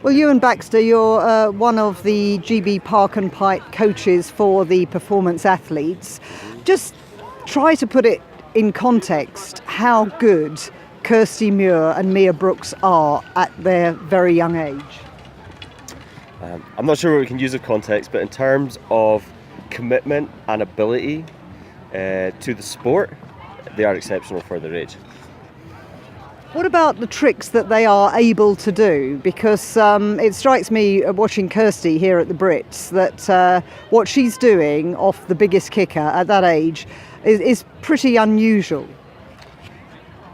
Well, Euan Baxter, you're one of the GB Park and Pike coaches for the performance athletes. Just try to put it in context how good Kirsty, Muir and Muir Brookes are at their very young age. I'm not sure what we can use of context, but in terms of commitment and ability to the sport, they are exceptional for their age. What about the tricks that they are able to do? Because it strikes me watching Kirsty here at the Brits that what she's doing off the biggest kicker at that age is pretty unusual.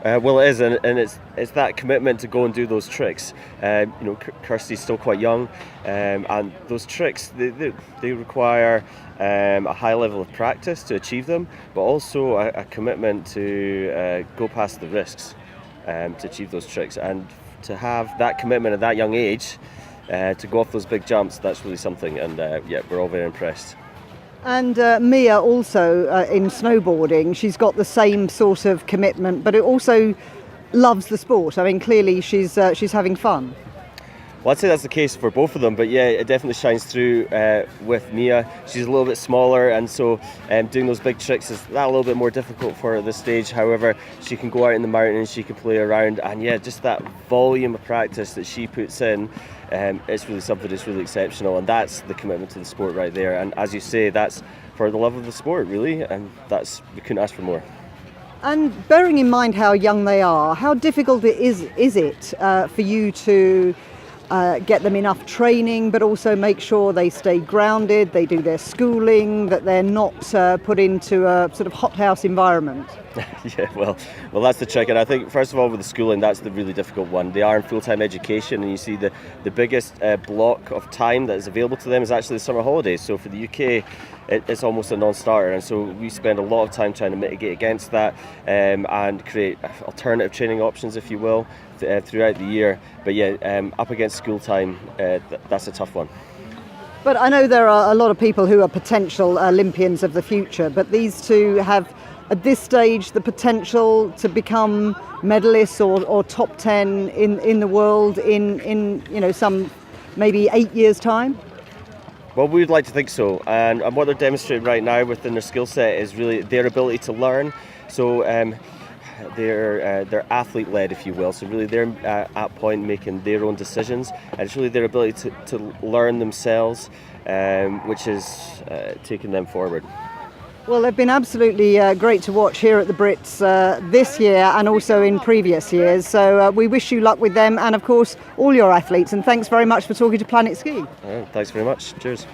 Well, it is, and it's that commitment to go and do those tricks. Kirsty's still quite young, and those tricks they require a high level of practice to achieve them, but also a commitment to go past the risks to achieve those tricks, and to have that commitment at that young age to go off those big jumps. That's really something, and we're all very impressed. And Mia also in snowboarding, she's got the same sort of commitment, but it also loves the sport. I mean, clearly she's having fun. Well, I'd say that's the case for both of them, but yeah, it definitely shines through with Mia. She's a little bit smaller, and so doing those big tricks is that a little bit more difficult for her at this stage. However, she can go out in the mountains, she can play around, and yeah, just that volume of practice that she puts in, it's really something that's really exceptional, and that's the commitment to the sport right there. And as you say, that's for the love of the sport, really, and we couldn't ask for more. And bearing in mind how young they are, how difficult is it for you to get them enough training, but also make sure they stay grounded, they do their schooling, that they're not put into a sort of hothouse environment? Yeah, well, that's the trick, and I think first of all with the schooling, that's the really difficult one. They are in full-time education, and you see the biggest block of time that is available to them is actually the summer holidays. So for the UK, it's almost a non-starter, and so we spend a lot of time trying to mitigate against that and create alternative training options, if you will, throughout the year. But yeah, up against school time, that's a tough one. But I know there are a lot of people who are potential Olympians of the future, but these two have at this stage the potential to become medalists or top 10 in the world in some maybe 8 years' time? Well, we'd like to think so, and what they're demonstrating right now within their skill set is really their ability to learn. So they're athlete-led, if you will. So really they're at point making their own decisions, and it's really their ability to learn themselves, which is taking them forward. Well, they've been absolutely great to watch here at the Brits this year and also in previous years. So we wish you luck with them and, of course, all your athletes. And thanks very much for talking to Planet Ski. Thanks very much. Cheers.